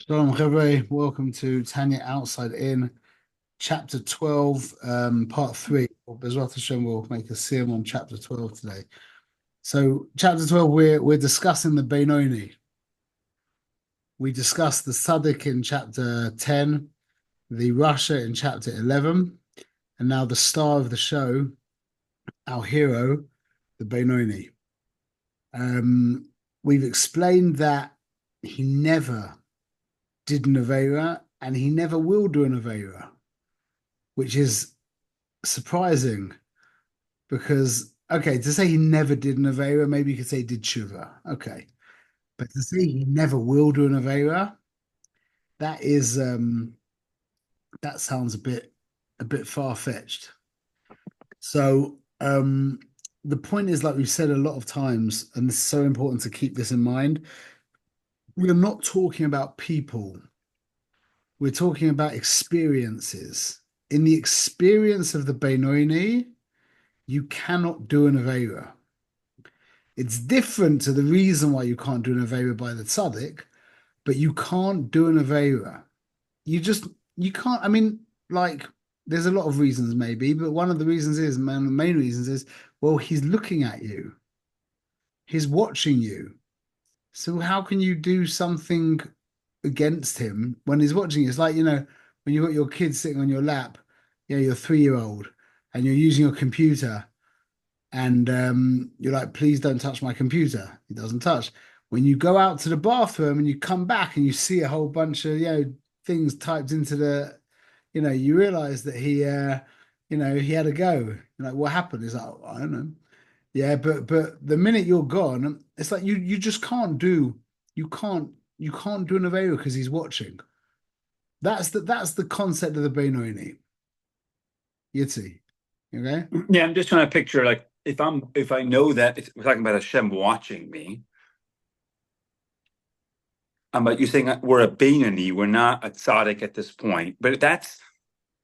Shalom, Chevre. Welcome to Tanya Outside In, Chapter 12, Part 3. Bezrat Hashem will make a sim on Chapter 12 today. So, Chapter 12, we're discussing the Benoni. We discussed the Tzaddik in Chapter 10, the Rasha in Chapter 11, and now the star of the show, our hero, the Benoni. We've explained that he never did an Avera and he never will do an Avera, which is surprising because, okay, to say he never did an Avera, maybe you could say he did Tshuva. Okay. But to say he never will do an Avera, that is that sounds a bit far-fetched. So the point is, like we've said a lot of times, and it's so important to keep this in mind, we are not talking about people. We're talking about experiences. In the experience of the Benoni, you cannot do an Avera. It's different to the reason why you can't do an Avera by the Tzaddik, but you can't do an Avera. You just, you can't. I mean, like, there's a lot of reasons maybe, but one of the reasons is, man, the main reasons is, well, he's looking at you. He's watching you. So how can you do something against him when he's watching you? It's like, when you've got your kid sitting on your lap, your 3-year-old, and you're using your computer and you're like, please don't touch my computer. He doesn't touch. When you go out to the bathroom and you come back and you see a whole bunch of, things typed into you realize that he had to go. You're like, what happened? He's like, "Oh, I don't know." Yeah, but the minute you're gone, it's like you just you can't do an Avera because he's watching. That's the concept of the Benoni. Yitzi. Okay? Yeah, I'm just trying to picture like if I know that we're talking about Hashem watching me. But you're saying we're a Beinoni, we're not a tzaddik at this point. But that's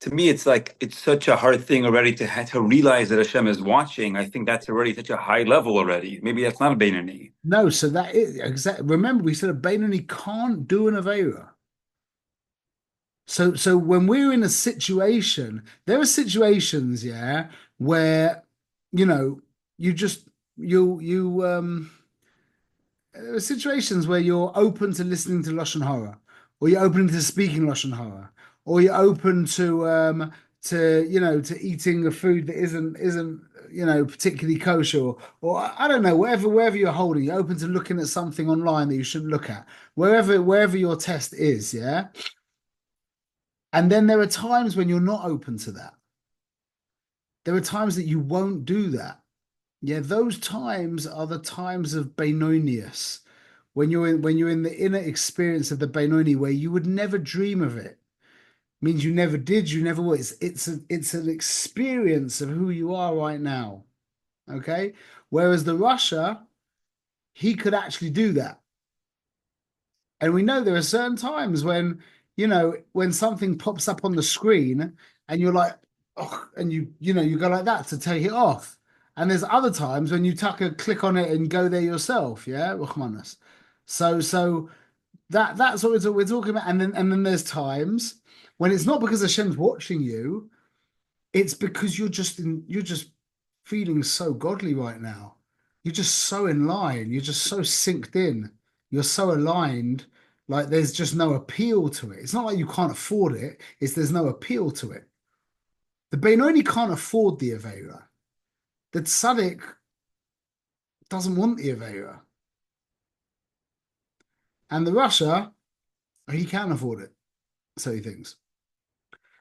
to me, it's like it's such a hard thing already to realize that Hashem is watching. I think that's already such a high level already. Maybe that's not a Beinoni. No, so that is exactly. Remember, we said a Benoni can't do an Avera. So when we're in a situation, there are situations, yeah, where you know you just you there are situations where you're open to listening to Lashon Hara, or you're open to speaking Lashon Hara, or you're open to eating a food that isn't particularly kosher, or I don't know, wherever you're holding, you're open to looking at something online that you shouldn't look at, wherever your test is, yeah. And then there are times when you're not open to that. There are times that you won't do that. Yeah, those times are the times of Benonius, when you're in the inner experience of the Benoni, where you would never dream of it. Means you never did, you never will. It's an experience of who you are right now. Okay. Whereas the Russia, he could actually do that. And we know there are certain times when something pops up on the screen and you're like, oh, and you go like that to take it off. And there's other times when you tuck a click on it and go there yourself, yeah, Rahmanas. So that's what we're talking about. And then there's times when it's not because Hashem's watching you, it's because you're just feeling so godly right now. You're just so in line. You're just so synced in. You're so aligned. Like there's just no appeal to it. It's not like you can't afford it. It's there's no appeal to it. The Benoni can't afford the Avera. The Tzaddik doesn't want the Avera. And the Russia, he can afford it. So he thinks.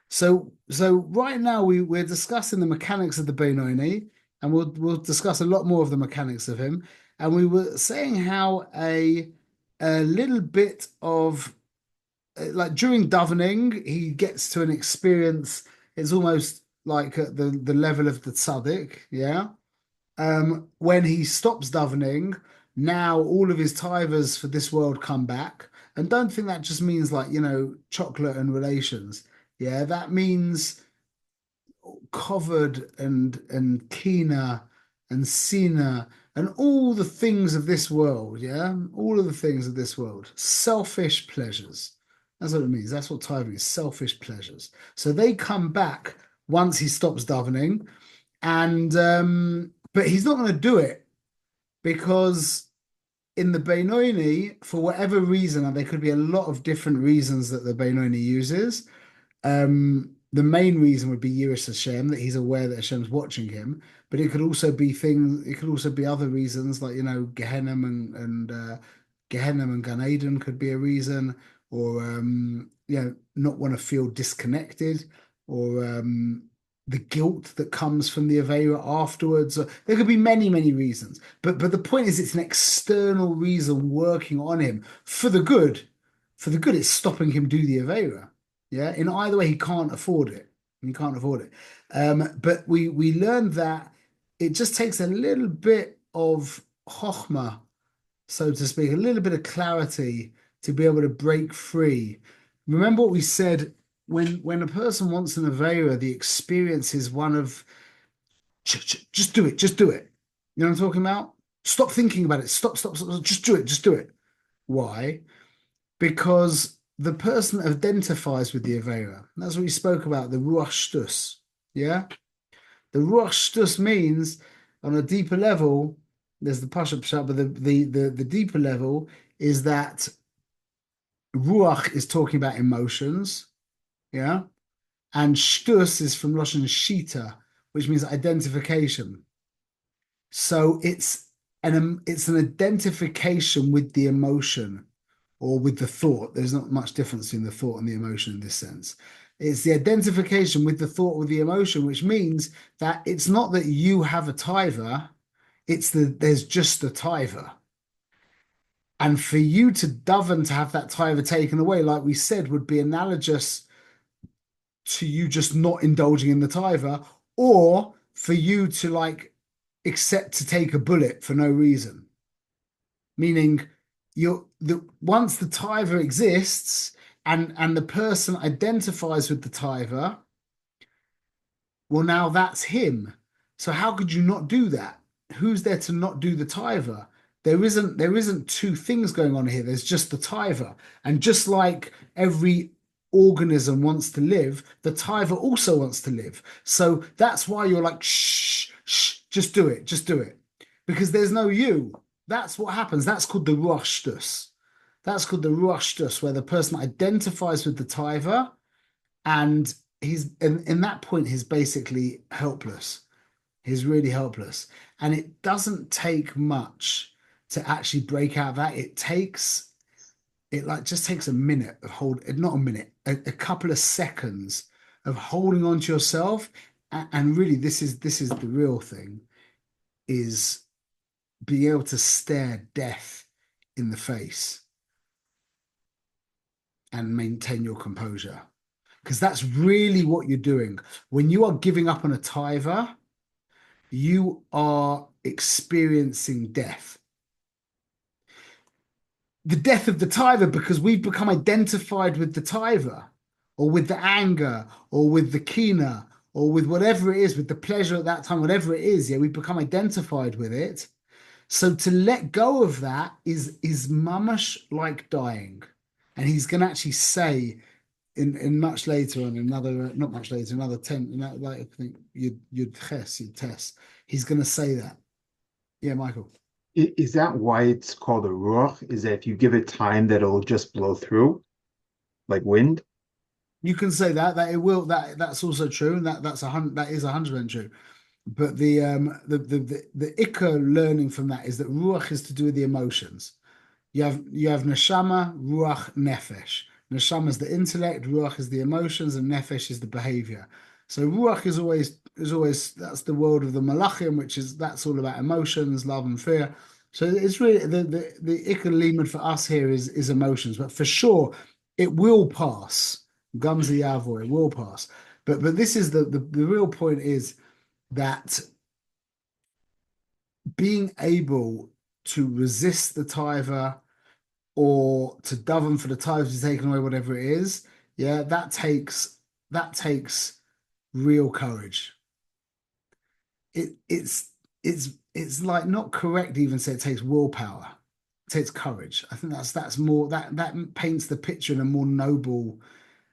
So right now we're discussing the mechanics of the Benoni, and we'll discuss a lot more of the mechanics of him. And we were saying how a little bit of like during davening, he gets to an experience. It's almost like at the level of the tzaddik, yeah. When he stops davening, now all of his tivers for this world come back. And don't think that just means like, chocolate and relations. Yeah, that means covered and kina and sina and all the things of this world. Yeah, all of the things of this world, selfish pleasures. That's what it means. That's what tithing is, selfish pleasures. So they come back once he stops davening, and but he's not going to do it because in the Benoni, for whatever reason, and there could be a lot of different reasons that the Benoni uses. The main reason would be Yiras Hashem, that he's aware that Hashem's watching him, but it could also be things, it could also be other reasons, like Gehenna and Gehenna and Gan Eden could be a reason, or not want to feel disconnected, or the guilt that comes from the Avera afterwards. There could be many, many reasons. But the point is it's an external reason working on him for the good. For the good, it's stopping him do the Avera. Yeah, in either way, he can't afford it. He can't afford it. But we learned that it just takes a little bit of chokhmah, so to speak, a little bit of clarity to be able to break free. Remember what we said when a person wants an Avera, the experience is one of just do it, just do it. You know what I'm talking about? Stop thinking about it. Stop, stop, stop. Just do it, just do it. Why? Because the person identifies with the Avera. That's what we spoke about, the Ruach Shtus. Yeah? The Ruach Shtus means on a deeper level, there's the Pasha Pshat, but the deeper level is that Ruach is talking about emotions. Yeah? And Shtus is from Lashon Shita, which means identification. So it's an identification with the emotion or with the thought. There's not much difference in the thought and the emotion in this sense. It's the identification with the thought with the emotion, which means that it's not that you have a taiva, it's that there's just a taiva. And for you to daven to have that taiva taken away, like we said, would be analogous to you just not indulging in the taiva, or for you to like accept to take a bullet for no reason. Meaning once the taiva exists and the person identifies with the taiva, well, now that's him. So how could you not do that? Who's there to not do the taiva? There isn't two things going on here. There's just the taiva. And just like every organism wants to live, the taiva also wants to live. So that's why you're like, shh, shh, just do it, just do it. Because there's no you. That's what happens. That's called the Ruach Shtus. That's called the Ruach Shtus, where the person identifies with the taiva, and he's in that point, he's basically helpless. He's really helpless. And it doesn't take much to actually break out of that. It like just takes a minute of not a minute, a couple of seconds of holding on to yourself. And really, this is the real thing, is being able to stare death in the face and maintain your composure. Because that's really what you're doing. When you are giving up on a taiva, you are experiencing death. The death of the taiva, because we've become identified with the taiva, or with the anger, or with the kina, or with whatever it is, with the pleasure at that time, whatever it is, yeah, we've become identified with it. So to let go of that is mamash like dying. And he's going to actually say in much later on another, not much later, another 10, like I think you'd test. He's going to say that. Yeah, Michael. Is that why it's called a ruach? Is that if you give it time that it'll just blow through, like wind? You can say that it will. That's also true, and that is 100% true. But the ikka learning from that is that ruach is to do with the emotions. You have neshama, ruach, nefesh. Neshama is the intellect, ruach is the emotions, and nefesh is the behavior. So ruach is always that's the world of the malachim, that's all about emotions, love and fear. So it's really the ikka limud for us here is emotions, but for sure it will pass. Gamzi Yavo, it will pass. But this is the real point is that being able to resist the taiva or to daven for the taiva to be taken away, whatever it is, yeah, that takes real courage. It's like not correct to even say it takes willpower. takes courage. I think that's more that paints the picture in a more noble.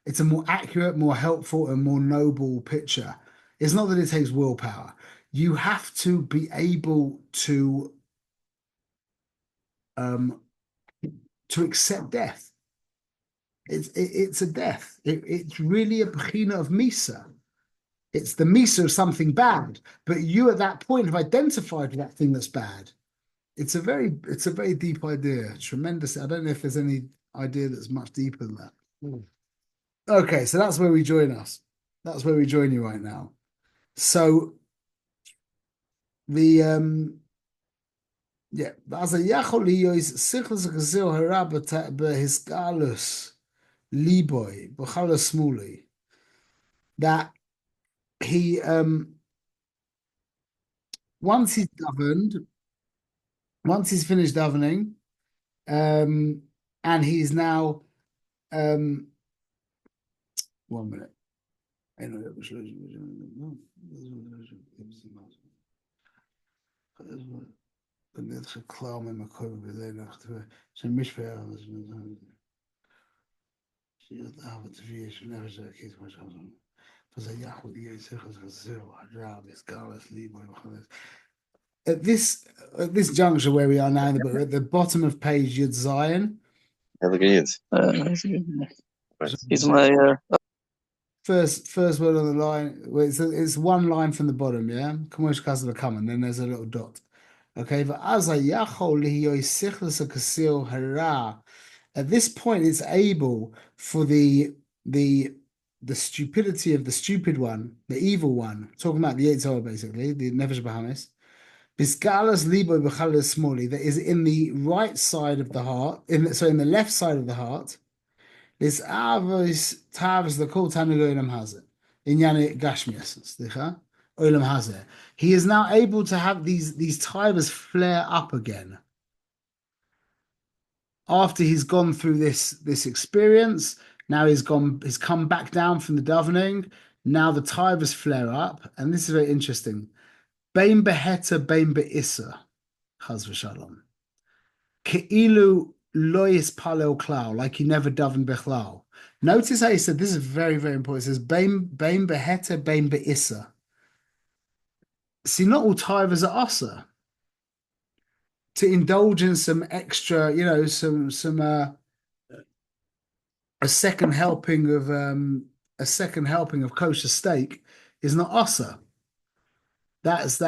It's a more accurate, more helpful, and more noble picture. It's not that it takes willpower. You have to be able um, to accept death. It's a death. It's really a bechina of misa. It's the misa of something bad. But you at that point have identified with that thing that's bad. It's a very deep idea. Tremendous. I don't know if there's any idea that's much deeper than that. Okay, so that's where we join us. That's where we join you right now. So the yeah, as a yachol liyois sichos gezil hara behiskalus liboy b'chala smuli, that he once he's governed, once he's finished davening, and he's now 1 minute. At this juncture where we are now, at the bottom of page Yud Zion. He's my First word on the line. Well, it's one line from the bottom, yeah. Kamosh Kasava come, and then there's a little dot. Okay, at this point, it's able for the stupidity of the stupid one, the evil one, talking about the Yetzer Hara, basically, the Nefesh Bahamis, Biskalas libo b'chalas smoli, that is in the right side of the heart, in the left side of the heart. This avos tavs the kol tanu olam hazeh inyane gashmias slicha olam hazeh. He is now able to have these tivers flare up again after he's gone through this experience. Now he's come back down from the davening. Now the tivers flare up, and this is very interesting. Bein beheta, bein be'issa, chaz v'shalom. Ke'ilu lo yispalel klal, like he never davened bechlal. Notice how he said, this is very, very important. It says, bein beheta, bein be'issa. See, not all tivers are asa. To indulge in some extra, a second helping of kosher steak is not asa. That is a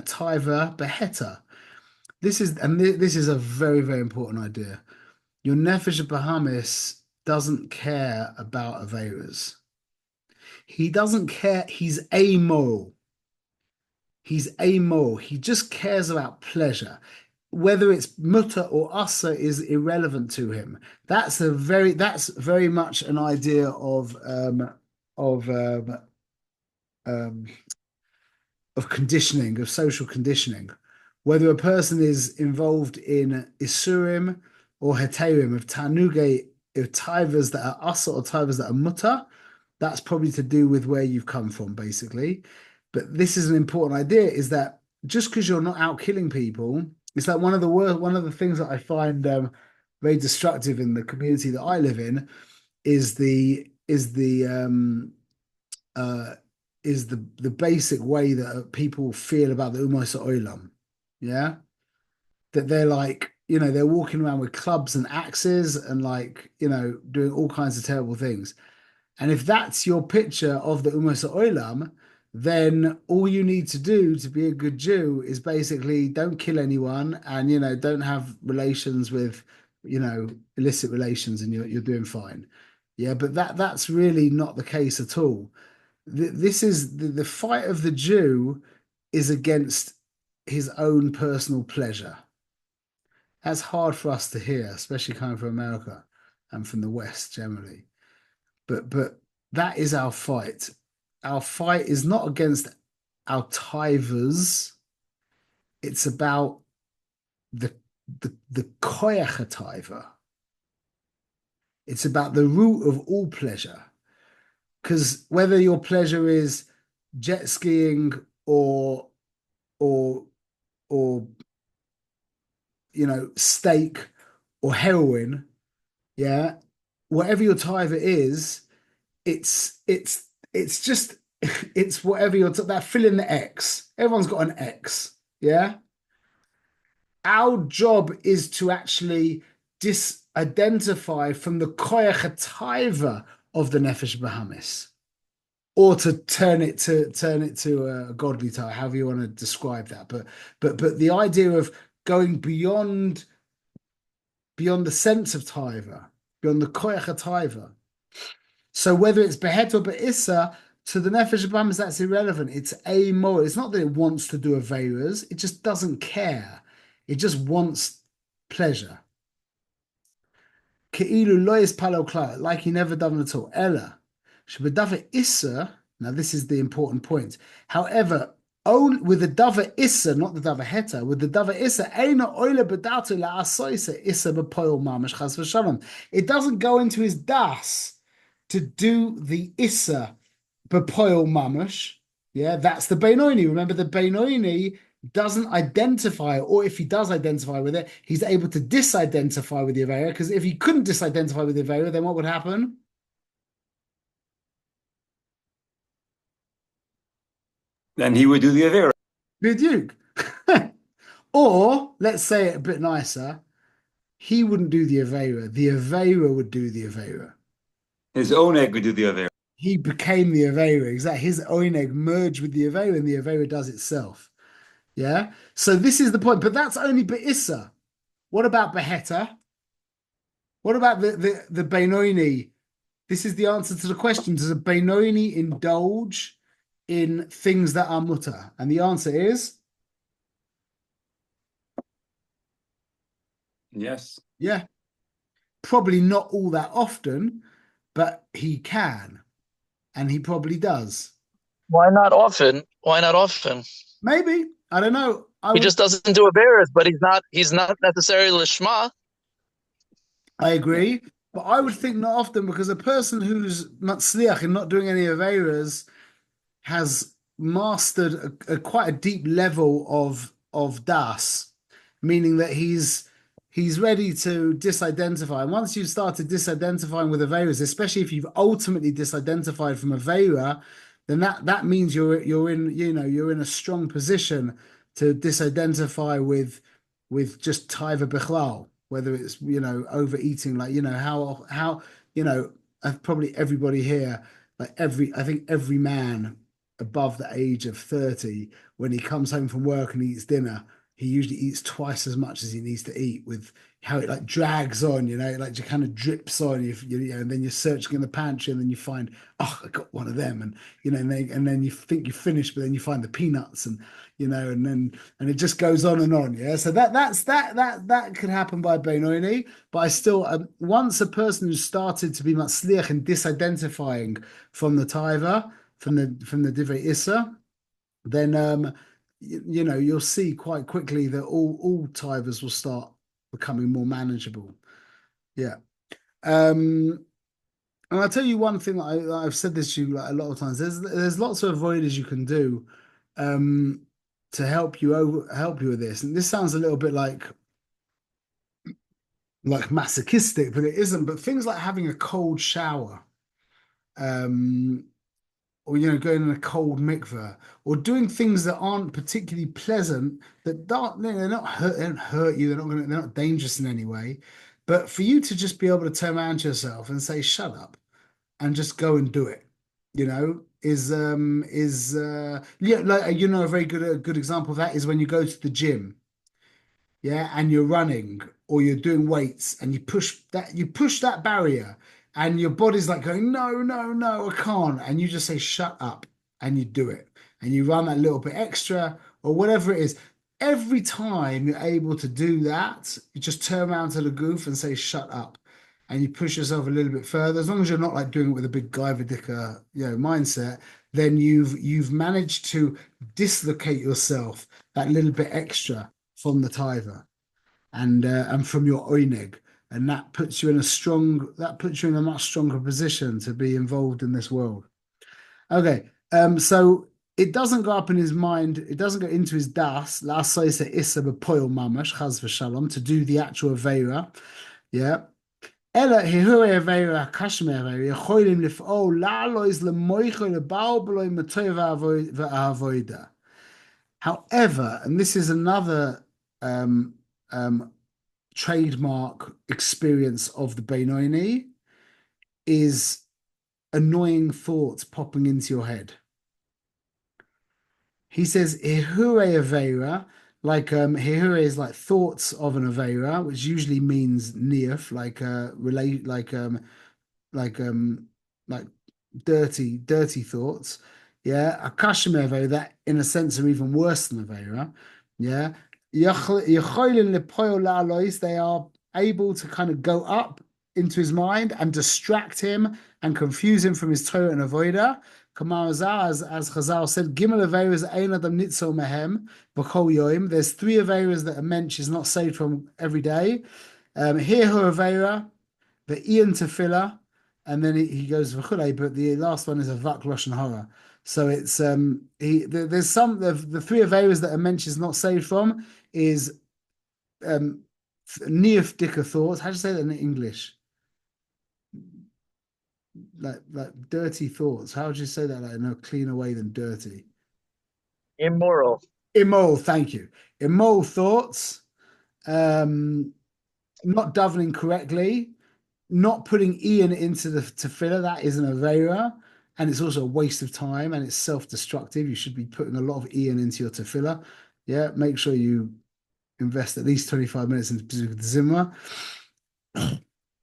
taiva beheta. This is a very, very important idea. Your nefesh Bahamis doesn't care about aveiros. He doesn't care. He's amoral. He's amoral. He just cares about pleasure. Whether it's mutter or asa is irrelevant to him. That's very much an idea of conditioning, of social conditioning. Whether a person is involved in isurim or heterim, of tanuge, of tivers that are asa or tivers that are mutter, that's probably to do with where you've come from, basically. But this is an important idea: is that just because you're not out killing people, it's like one of the things that I find very destructive in the community that I live in is the basic way that people feel about the Umos Olam. Yeah, that they're like, they're walking around with clubs and axes and doing all kinds of terrible things. And if that's your picture of the Umos Olam, then all you need to do to be a good Jew is basically don't kill anyone and don't have relations with illicit relations, and you're doing fine. Yeah, but that's really not the case at all. This is the fight of the Jew is against his own personal pleasure. That's hard for us to hear, especially coming from America and from the West generally. But that is our fight. Our fight is not against our tivers. It's about the koyach tiva. It's about the root of all pleasure. Because whether your pleasure is jet skiing or steak or heroin, yeah, whatever your taiva is, it's just it's whatever you're that fill in the X. Everyone's got an X, yeah. Our job is to actually disidentify from the koyach taiva of the nefesh bahamis, or to turn it to a godly taiva, however you want to describe that. But the idea of going beyond the sense of taiva, beyond the koyach taiva. So whether it's behet or be'issa, to the nefesh bahamis, that's irrelevant. It's amoral. It's not that it wants to do aveiras. It just doesn't care. It just wants pleasure. Ke'ilu lo yispalo klal, like he never done at all. Ella, shebedava issa. Now this is the important point. However, only with the dava issa, not the dava heta, with the dava issa, eina oile bedatu la'asoisa issa b'poil mamash chas v'shalom. It doesn't go into his das to do the issa b'poil mamash. Yeah, that's the Beinoini. Remember, the Beinoini doesn't identify, or if he does identify with it, he's able to disidentify with the Avera, because if he couldn't disidentify with the Avera, then what would happen? Then he would do the Avera. Biduk. Or, let's say it a bit nicer, he wouldn't do the Avera would do the Avera. His own egg would do the Avera. He became the Avera, exactly. His own egg merged with the Avera, and the Avera does itself. Yeah, so this is the point, but that's only Be'issa. What about Beheta? What about the Beinoini? This is the answer to the question. Does a Beinoini indulge in things that are mutter? And the answer is yes. Yeah. Probably not all that often, but he can, and he probably does. Why not often? Why not often? Maybe. I don't know. He just doesn't do Averas, but he's not necessarily Lishma. I agree, but I would think not often, because a person who's matzliach and not doing any Averas has mastered quite a deep level of das, meaning that he's ready to disidentify. And once you've started disidentifying with Averas, especially if you've ultimately disidentified from Avera, then that means you're in a strong position to disidentify with just taiva bechlal, whether it's overeating, like how probably everybody here, like I think every man above the age of 30, when he comes home from work and eats dinner, he usually eats twice as much as he needs to eat, with how it like drags on, like it kind of drips on you, and then you're searching in the pantry and then you find, oh, I got one of them, and and then you think you finished, but then you find the peanuts, and and it just goes on and on. Yeah, so that could happen by Beinoini, but I still once a person who started to be matzliach and disidentifying from the taiva, from the divrei issa, then you'll see quite quickly that all taivas will start becoming more manageable. Yeah. And I'll tell you one thing that I've said this to you like a lot of times. There's lots of avoiders you can do to help you with this. And this sounds a little bit like masochistic, but it isn't. But things like having a cold shower, or going in a cold mikveh, or doing things that aren't particularly pleasant, that they're not hurt you, they're not dangerous in any way, but for you to just be able to turn around to yourself and say shut up and just go and do it, is a very good example of that is when you go to the gym, yeah, and you're running or you're doing weights, and you push that barrier, and your body's like going, no, I can't. And you just say, shut up, and you do it. And you run that little bit extra or whatever it is. Every time you're able to do that, you just turn around to the goof and say, shut up. And you push yourself a little bit further. As long as you're not like doing it with a big Guyver mindset, then you've managed to dislocate yourself that little bit extra from the taiva and from your oineg. And that puts you in a much stronger position to be involved in this world. Okay, so it doesn't go up in his mind, it doesn't go into his das, la'aseh issa b'poil mamash, chaz v'shalom, to do the actual Aveira. Yeah. Ela hihure Aveira, kashme Aveira, יכולים לפעול, לעלוז למויcho לבאו בלוי מטוי v'avoida. However, and this is another trademark experience of the Benoni, is annoying thoughts popping into your head. He says Ihure Avera, like Ihure is like thoughts of an Avera, which usually means neaf, like relate like dirty thoughts. Yeah, Akashim Avera, that in a sense are even worse than Avera. Yeah. Yacholin lepoil la'alois, they are able to kind of go up into his mind and distract him and confuse him from his Torah and Avodah. Kamar as Chazal said, Gimel Averas Ein Adam Nitzo Mehem B'chol Yoim. There's 3 Averas that a mensch is not saved from every day. Here Hu Avera, the Ian Tefillah, and then he goes V'chulei, but the last one is a Vak Lashon Hara. So it's there's some the 3 Averas that a mensch is not saved from is Neaf Dicker thoughts. How do you say that in English? Like dirty thoughts. How would you say that in a cleaner way than dirty? Immoral. Immoral, thank you. Immoral thoughts, not davening correctly, not putting Ian into the tefillah, that is an Avera, and it's also a waste of time and it's self-destructive. You should be putting a lot of Ian into your tefillah. Yeah, make sure you invest at least 25 minutes into the Zimra.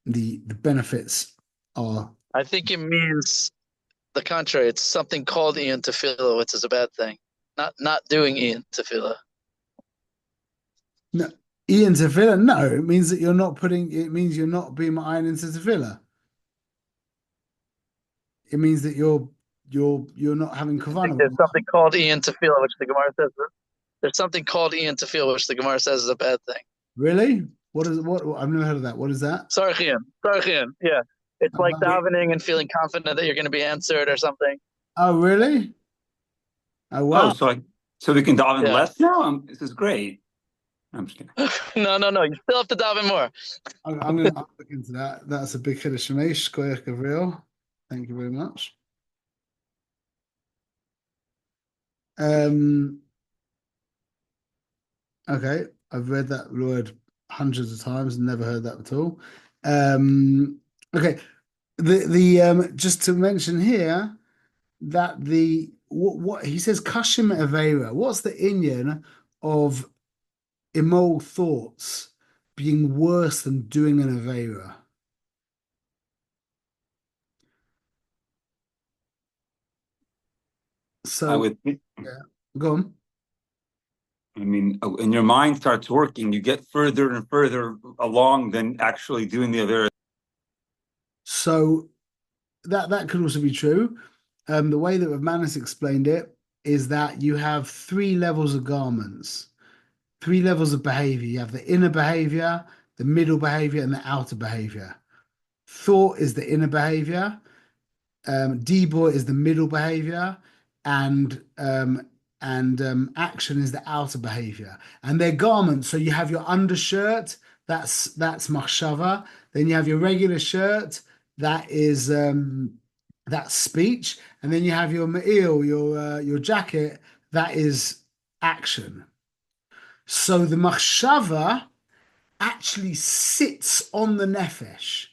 The benefits are... I think it means the contrary. It's something called Ian Tefillah, which is a bad thing. Not doing Ian Tefillah. No, Ian Tefillah? No, it means that you're not putting, it means you're not being ma'ayin into Tefillah. It means that you're not having kavanah. There's something called Ian Tefillah, which the Gemara says. There's something called Ian Tefillah, which the Gemara says is a bad thing. Really? What is what? I've never heard of that. What is that? Sarchian, yeah. It's like davening and feeling confident that you're going to be answered or something. Oh, really? Oh, wow. Oh, so we can daven Yeah. less now? This is great. I'm just kidding. No. You still have to daven more. I'm going to look into that. That's a big Kiddush Shemesh, Koyach Gabriel. Thank you very much. Okay, I've read that word hundreds of times and never heard that at all. Okay, the just to mention here that what he says Kashim Avera. What's the inyan of immoral thoughts being worse than doing an Avera? So I would think, go on. I mean, when your mind starts working, you get further and further along than actually doing the Avera. So that could also be true. The way that Rav Manis explained it is that you have 3 levels of garments, 3 levels of behavior. You have the inner behavior, the middle behavior, and the outer behavior. Thought is the inner behavior. Dibur is the middle behavior, and action is the outer behavior. And they're garments. So you have your undershirt, that's machshava. Then you have your regular shirt, that is that's speech, and then you have your ma'il, your jacket, that is action. So the machshava actually sits on the nefesh.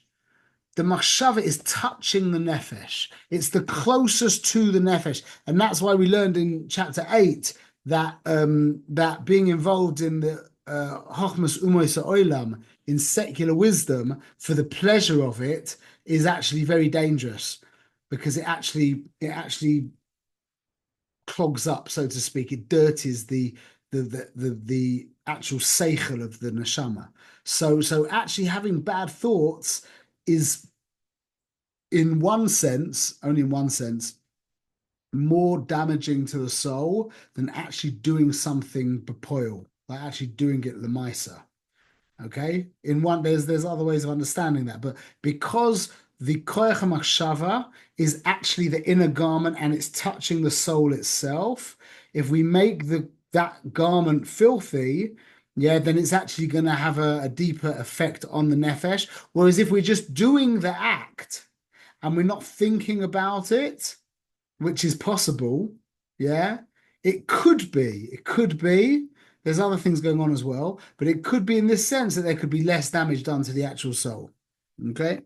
The machshava is touching the nefesh. It's the closest to the nefesh, and that's why we learned in chapter 8 that that being involved in the chochmas umois ha'olam, in secular wisdom for the pleasure of it, is actually very dangerous, because it actually clogs up, so to speak. It dirties the actual seichel of the neshama. So actually having bad thoughts is, in one sense, only in one sense, more damaging to the soul than actually doing something bepoil, like actually doing it lemaisa. Okay, in one, there's other ways of understanding that, but because the koyach machshava is actually the inner garment and it's touching the soul itself. If we make that garment filthy, yeah, then it's actually going to have a deeper effect on the nefesh. Whereas if we're just doing the act and we're not thinking about it, which is possible, yeah, it could be. There's other things going on as well, but it could be in this sense that there could be less damage done to the actual soul. Okay.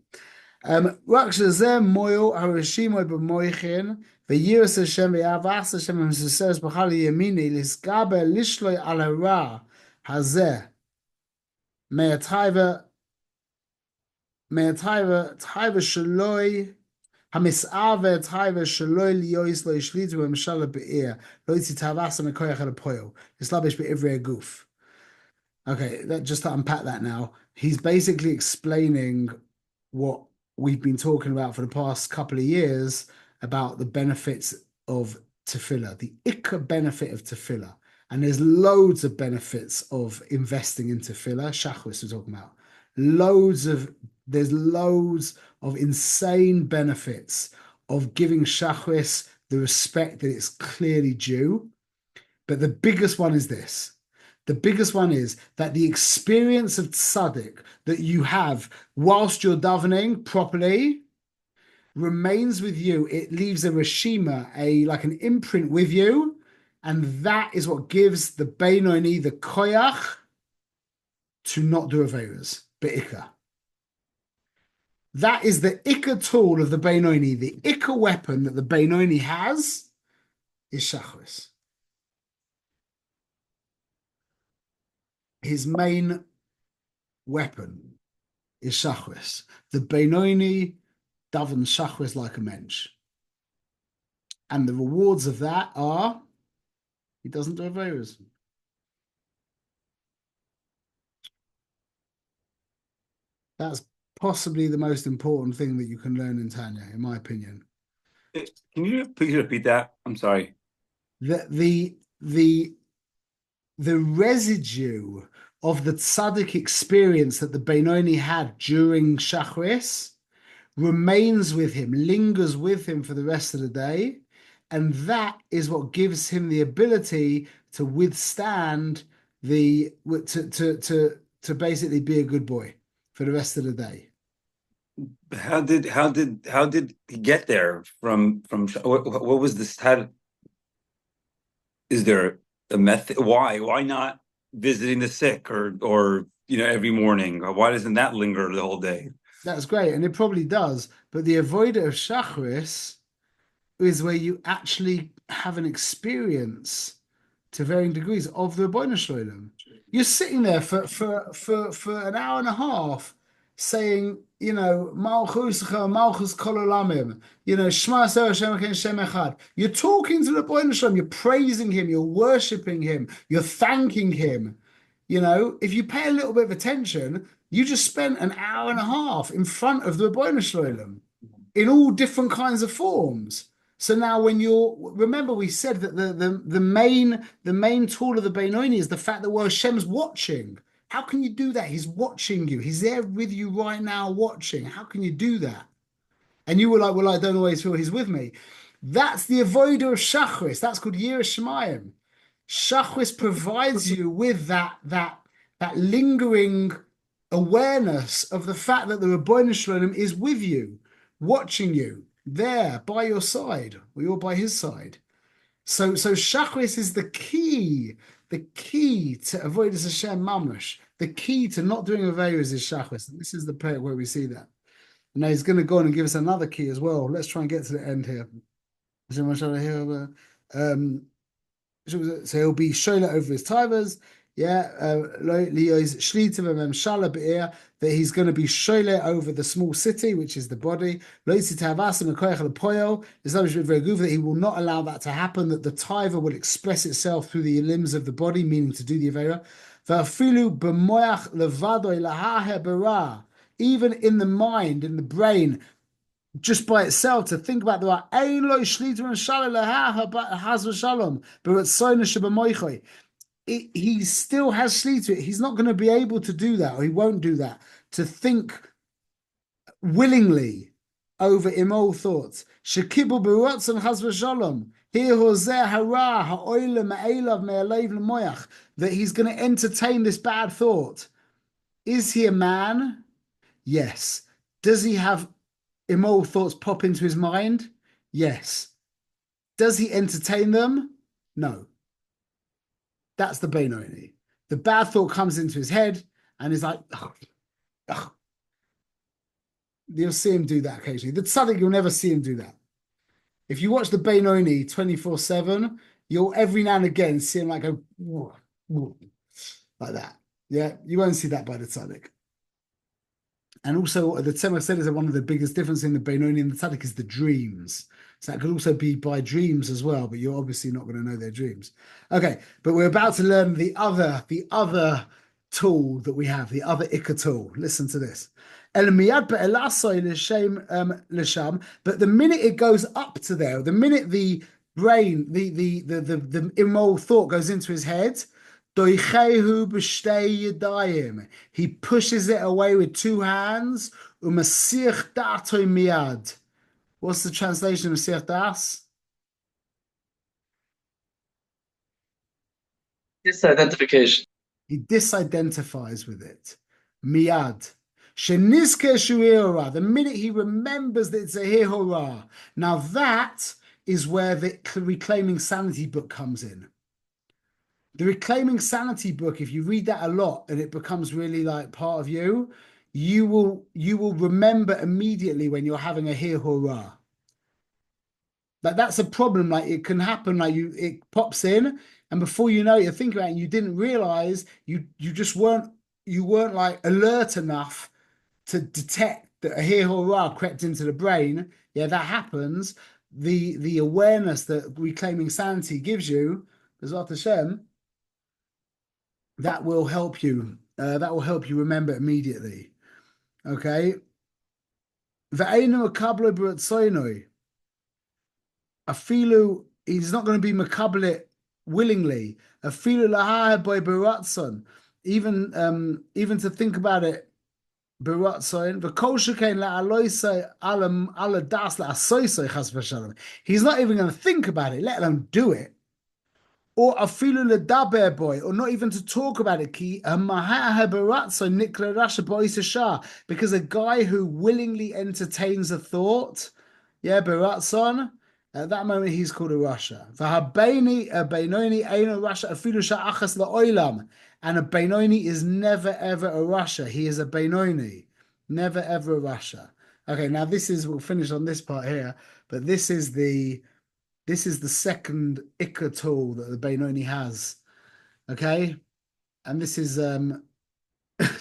רק שזה מויל הרשימו במויכין וירס השם ויעבס השם ומססרס בחל ימיני לסגבר לשלוי על הרע הזה מהטייבה שלוי המסער טייבה שלוי ליועס לא ישליט ובמשל לבאר לא יציא תאבס המקויח על הפועל יסלבש בעברי הגוף. Okay, just to unpack that now, he's basically explaining what we've been talking about for the past couple of years about the benefits of tefillah, the ikka benefit of tefillah. And there's loads of benefits of investing in tefillah. Shachris we're talking about. There's loads of insane benefits of giving Shachris the respect that it's clearly due. But the biggest one is this. The biggest one is that the experience of tzaddik that you have whilst you're davening properly remains with you. It leaves a reshima, like an imprint with you, and that is what gives the Beinoni the koyach to not do aveiros, be'ikah. That is the ikah tool of the Beinoni. The ikah weapon that the Beinoni has is shachris. His main weapon is shachris. The Beinoni davens shachris like a mensch. And the rewards of that are, he doesn't do aveiros. That's possibly the most important thing that you can learn in Tanya, in my opinion. Can you please repeat that? I'm sorry. The residue of the tzaddik experience that the Beinoni had during Shachris remains with him, lingers with him for the rest of the day, and that is what gives him the ability to withstand to basically be a good boy for the rest of the day. How did he get there from what was this? Is there a method? Why not visiting the sick or every morning? Why doesn't that linger the whole day? That's great, and it probably does. But the avodah of Shachris is where you actually have an experience to varying degrees of the Rebbeinu Shlolem. You're sitting there for an hour and a half saying, Malchus Kol Olamim, Shema Yisrael Hashem Elokeinu Shem Echad. You're talking to the Rebbeinu Shlolem, you're praising him, you're worshiping him, you're thanking him. If you pay a little bit of attention, you just spent an hour and a half in front of the Rebbeinu Shlolem in all different kinds of forms. So now remember we said that the main tool of the Beinoni is the fact that Hashem's watching. How can you do that? He's watching you. He's there with you right now watching. How can you do that? And you were like, well, I don't always feel he's with me. That's the avodah of Shachris. That's called Yiras Shamayim. Shachris provides you with that lingering awareness of the fact that the Rebbeinu Shlolem is with you, watching you, there by your side, or you're by his side. So Shachris is the key to avodas Hashem mamash. The key to not doing aveiros is Shachris. And this is the part where we see that. And now he's going to go on and give us another key as well. Let's try and get to the end here. So he'll be shola over his tithers. That he's going to be shole over the small city, which is the body. That he will not allow that to happen, that the taiva will express itself through the limbs of the body, meaning to do the avera. Even in the mind, in the brain, just by itself, to think about the he still has shlita. He's not going to be able to do that, or he won't do that. To think willingly over immoral thoughts. Shekibul b'rotzon chas v'shalom. That he's going to entertain this bad thought. Is he a man? Yes. Does he have immoral thoughts pop into his mind? Yes. Does he entertain them? No. That's the Benoni. The bad thought comes into his head and he's like, oh, oh. You'll see him do that occasionally. The tzaddik, you'll never see him do that. If you watch the Benoni 24/7, you'll every now and again see him like go, whoa, whoa, like that. Yeah, you won't see that by the tzaddik. And also, the Tzemach said is that one of the biggest differences in the Benoni and the tzaddik is the dreams. So that could also be by dreams as well, but you're obviously not going to know their dreams. Okay, but we're about to learn the other tool that we have, the other Ikka tool. Listen to this. But the minute it goes up to there, the minute the brain, the immoral thought goes into his head, he pushes it away with two hands. What's the translation of Mesich Das? Disidentification. He disidentifies with it. Miyad. The minute he remembers that it's a Hehorah. Now that is where the Reclaiming Sanity book comes in. The Reclaiming Sanity book, if you read that a lot and it becomes really like part of you, you will remember immediately when you're having a Hehorah. Like that's a problem. Like it can happen. Like it pops in, and before you know it, you think about it, and you didn't realize you just weren't like alert enough to detect that a Hehorah crept into the brain. Yeah, that happens. The awareness that Reclaiming Sanity gives you, B'ezrat Hashem, that will help you. That will help you remember immediately. Okay. Ve'einu makablo b'ratzono. Afilu, he's not going to be makabel it willingly. Afilu lahar by b'ratzon. Even to think about it, b'ratzon. V'kol shekain la'aloisei ala das la'asoisei chas v'shalom. He's not even going to think about it, let alone do it. Or afilu ledaber boy, or not even to talk about it. Ki b'ratzon nikla rasha b'oisashah. Because a guy who willingly entertains a thought, yeah, b'ratzon, at that moment, he's called a Rasha. And a Benoni is never ever a Rasha. He is a Benoni, never ever a Rasha. Okay, now we'll finish on this part here, but this is the second Ikka tool that the Benoni has. Okay, and this is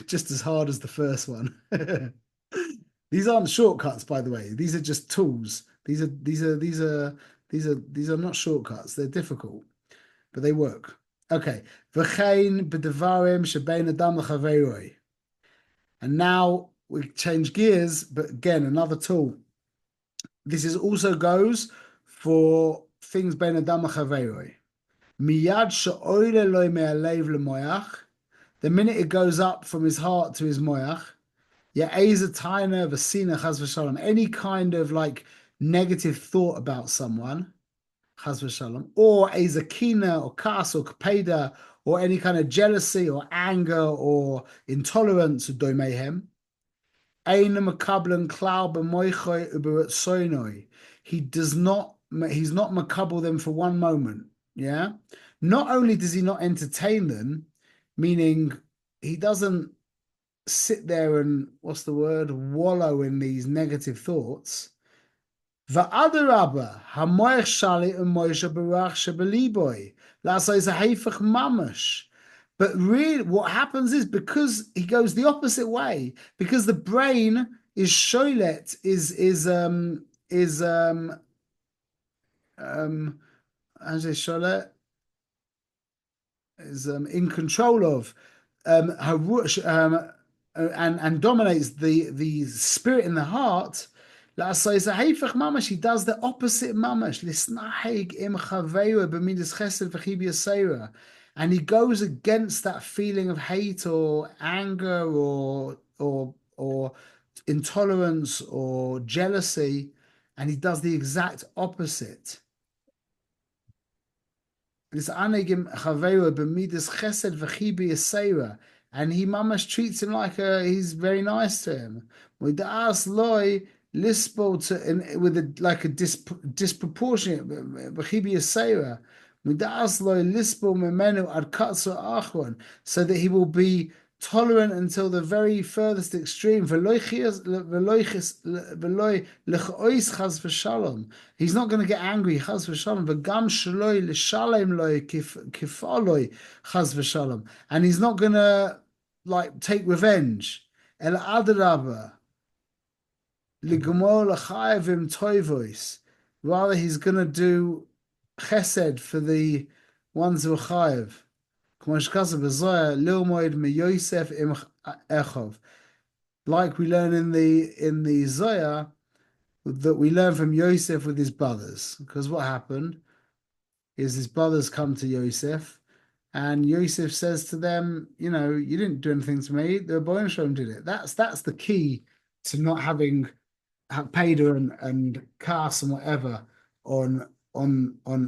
just as hard as the first one. These aren't shortcuts, by the way. These are just tools. These are not shortcuts. They're difficult, but they work. Okay. And now we change gears, but again, another tool. This also goes for things bein adam l'chaveroi. Miyad she'oile lo me'alev lemoyach. The minute it goes up from his heart to his moyach, any kind of like negative thought about someone, chas v'shalom, or a zakina or kas or kapeda, or any kind of jealousy or anger or intolerance or doimehem. He's not makabel them for one moment. Yeah. Not only does he not entertain them, meaning he doesn't sit there and wallow in these negative thoughts. But really, what happens is because he goes the opposite way, because the brain is sholet, is in control of and dominates the spirit in the heart. He does the opposite mamash. And he goes against that feeling of hate or anger or intolerance or jealousy, and he does the exact opposite. This anegim chaveru b'midas chesed v'chibi yisera, and he mamash treats him like he's very nice to him. With the as loy lispo to with a disproportionate v'chibi yisera. With the as loy lispo memenu ad katso achron, so that he will be tolerant until the very furthest extreme. He's not going to get angry. And he's not going to like take revenge. Rather, he's going to do chesed for the ones who are chayev. Like we learn in the Zohar, that we learn from Yosef with his brothers. Because what happened is his brothers come to Yosef, and Yosef says to them, you know, you didn't do anything to me, the Rebbeinu Shalom did it. That's the key to not having Peder and Kas and whatever on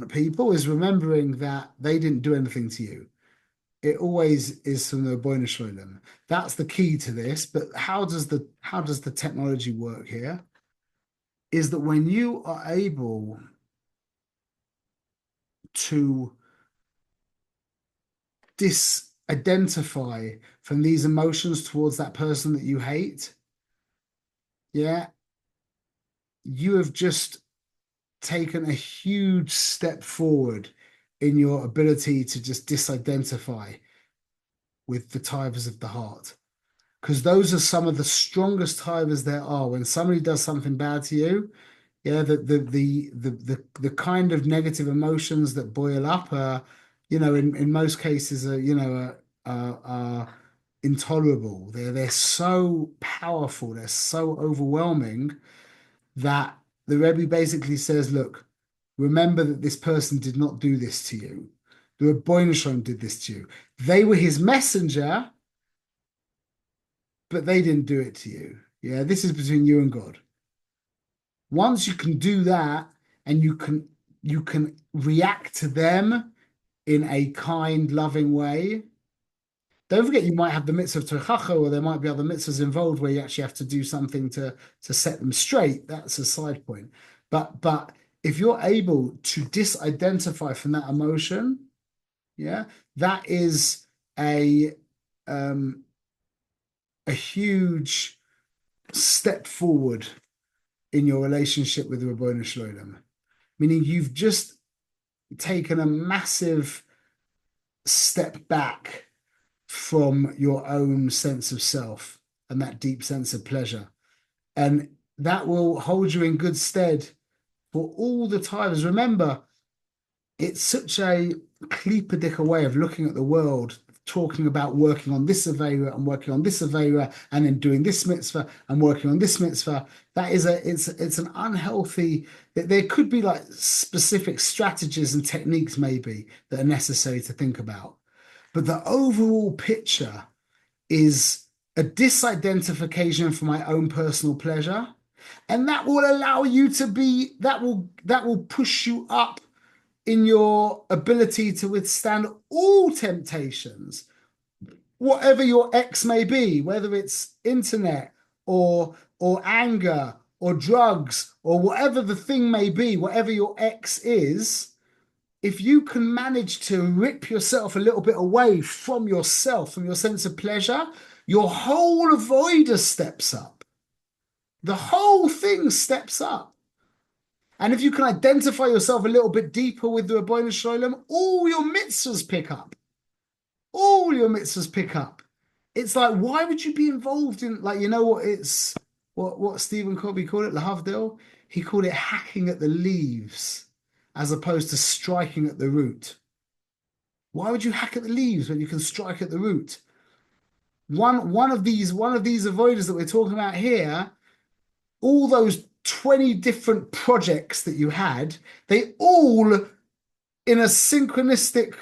people, is remembering that they didn't do anything to you. It always is from the Rebbeinu Shalom. That's the key to this. But how does the technology work here? Is that when you are able to disidentify from these emotions towards that person that you hate, yeah, you have just taken a huge step forward in your ability to just disidentify with the tivers of the heart. Because those are some of the strongest tivers there are. When somebody does something bad to you, yeah, the kind of negative emotions that boil up are, you know, in most cases are intolerable. They're so powerful, they're so overwhelming that the Rebbe basically says, look, remember that this person did not do this to you. The Rebbeinu Shalom did this to you. They were his messenger, but they didn't do it to you. Yeah, this is between you and God. Once you can do that, and you can react to them in a kind, loving way. Don't forget, you might have the mitzvah of Tochacha, or there might be other mitzvahs involved where you actually have to do something to set them straight. That's a side point. But if you're able to disidentify from that emotion, yeah, that is a huge step forward in your relationship with the Rebbeinu Shalom. Meaning you've just taken a massive step back from your own sense of self and that deep sense of pleasure. And that will hold you in good stead for all the times. Remember, it's such a klipadika way of looking at the world, talking about working on this Aveira and working on this Aveira, and then doing this mitzvah and working on this mitzvah. That is it's an unhealthy. There could be like specific strategies and techniques maybe that are necessary to think about, but the overall picture is a disidentification from my own personal pleasure, and that will allow you to be that will push you up in your ability to withstand all temptations, whatever your X may be, whether it's internet or anger or drugs or whatever the thing may be, whatever your X is. If you can manage to rip yourself a little bit away from yourself, from your sense of pleasure, your whole avoider steps up. The whole thing steps up. And if you can identify yourself a little bit deeper with the Rebbeinu Shalom, all your mitzvahs pick up. All your mitzvahs pick up. It's like, why would you be involved in, like, you know what it's, what Stephen Covey called it, Lahavdil? He called it hacking at the leaves as opposed to striking at the root. Why would you hack at the leaves when you can strike at the root? One of these avoiders that we're talking about here, all those 20 different projects that you had, they all, in a synchronistic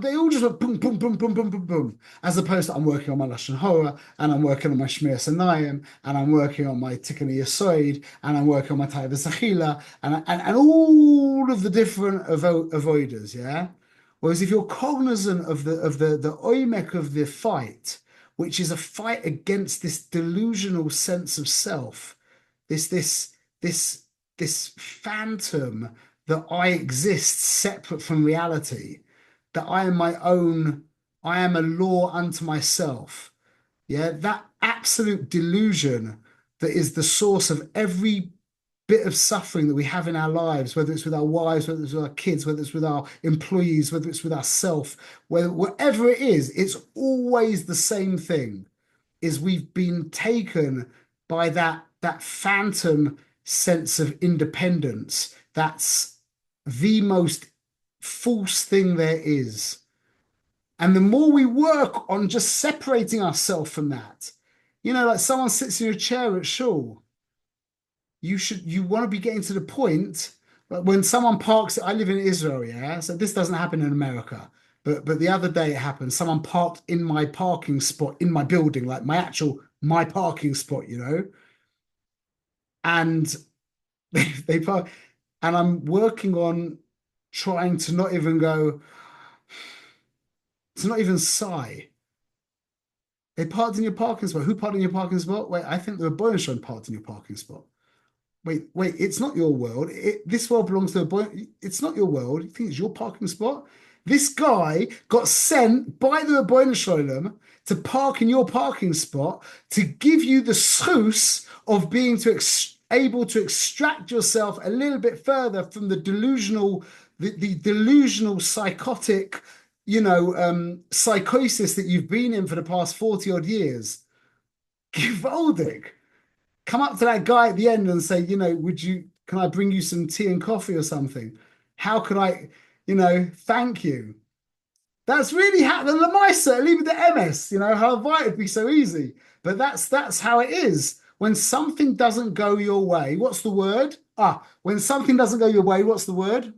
They all just went boom, boom, boom, boom, boom, boom, boom. As opposed to I'm working on my Lashon Hora, and I'm working on my Shmir Sanayim, and I'm working on my Tikkun Yasoid, and I'm working on my Taiva Sachila, and all of the different avoiders, yeah? Whereas if you're cognizant of the oimek of the fight, which is a fight against this delusional sense of self, this phantom that I exist separate from reality, that I am my own, I am a law unto myself. Yeah, that absolute delusion that is the source of every bit of suffering that we have in our lives, whether it's with our wives, whether it's with our kids, whether it's with our employees, whether it's with ourselves, whatever it is, it's always the same thing, is we've been taken by that phantom sense of independence. That's the most false thing there is. And the more we work on just separating ourselves from that, like someone sits in a chair at shul, you want to be getting to the point, but when someone parks, I live in Israel, yeah, so this doesn't happen in America. But the other day it happened. Someone parked in my parking spot in my building, like my parking spot, and they park, and I'm working on trying to not even sigh. They parked in your parking spot. Who parked in your parking spot? Wait, I think the Boyenstein parked in your parking spot. Wait, it's not your world. This world belongs to a boy. It's not your world. You think it's your parking spot? This guy got sent by the Rebbeinu Shalom to park in your parking spot to give you the schus of being able to extract yourself a little bit further from the delusional, the delusional psychotic, psychosis that you've been in for the past 40 odd years. Gewaldig. Come up to that guy at the end and say, can I bring you some tea and coffee or something? How could I, thank you. That's really the Lamaisa, leave it to MS, how it'd be so easy. But that's how it is. When something doesn't go your way, what's the word? When something doesn't go your way, what's the word?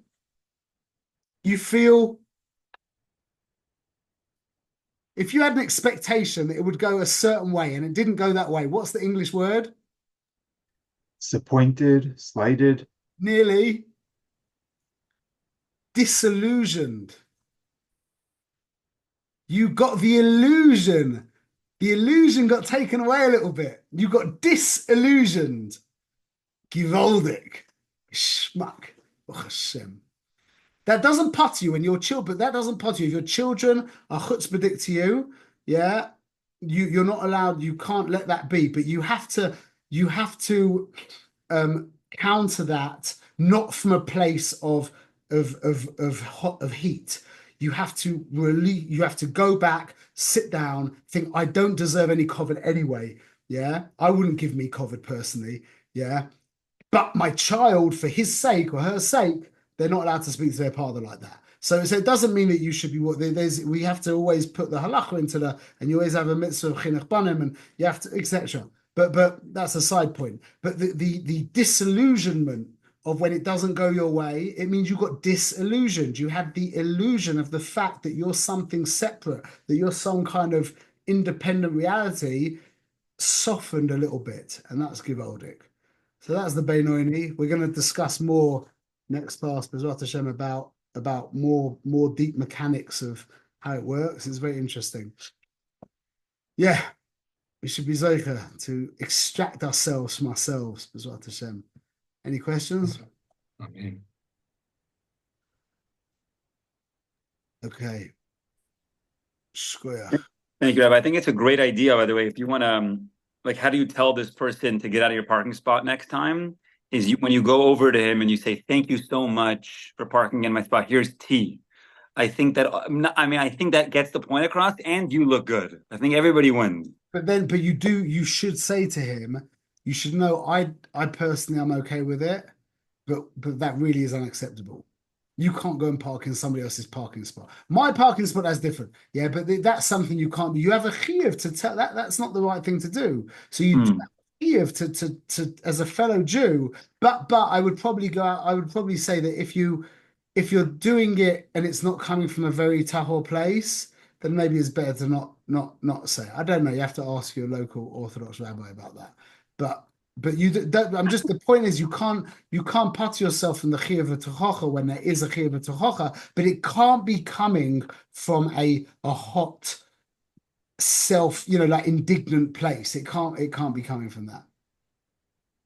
You feel, if you had an expectation that it would go a certain way and it didn't go that way, what's the English word? Disappointed, slighted. Nearly. Disillusioned. You got the illusion. The illusion got taken away a little bit. You got disillusioned. Gewaldig. Schmuck. Oh, Hashem. That doesn't putter you when your children, but that doesn't putter you. If your children are chutzpahdik to you, yeah, you're not allowed, you can't let that be, but you have to counter that, not from a place of heat. You have to you have to go back, sit down, think, I don't deserve any COVID anyway. Yeah, I wouldn't give me COVID personally. Yeah, but my child, for his sake or her sake, they're not allowed to speak to their father like that. So it doesn't mean that you should be we have to always put the halacha into and you always have a mitzvah of chinuch banim, and you have to, etc. But that's a side point. But the disillusionment of when it doesn't go your way, it means you got disillusioned. You had the illusion of the fact that you're something separate, that you're some kind of independent reality, softened a little bit, and that's Givaldic. So that's the Beinoini. We're going to discuss more next class, B'ezrat Hashem, about more deep mechanics of how it works. It's very interesting. Yeah, we should be Zocher to extract ourselves from ourselves, B'ezrat Hashem. Any questions? Amen. Okay. Shkoyach. Thank you, Rabbi. I think it's a great idea, by the way. If you want to, how do you tell this person to get out of your parking spot next time? Is when you go over to him and you say, thank you so much for parking in my spot. Here's tea. I think that gets the point across, and you look good. I think everybody wins. But you should say to him, you should know, I personally am okay with it, but that really is unacceptable. You can't go and park in somebody else's parking spot. My parking spot, that's different. Yeah, but that's something you can't do. You have a chiyuv to tell that's not the right thing to do. So you have a chiyuv to as a fellow Jew. But I would probably say that if you if you're doing it and it's not coming from a very tahor place, then maybe it's better to not say. I don't know. You have to ask your local Orthodox rabbi about that. But you don't, I'm just, the point is you can't put yourself in the chiyuv v'tochacha when there is a chiyuv v'tochacha, but it can't be coming from a hot self, like indignant place. It can't be coming from that.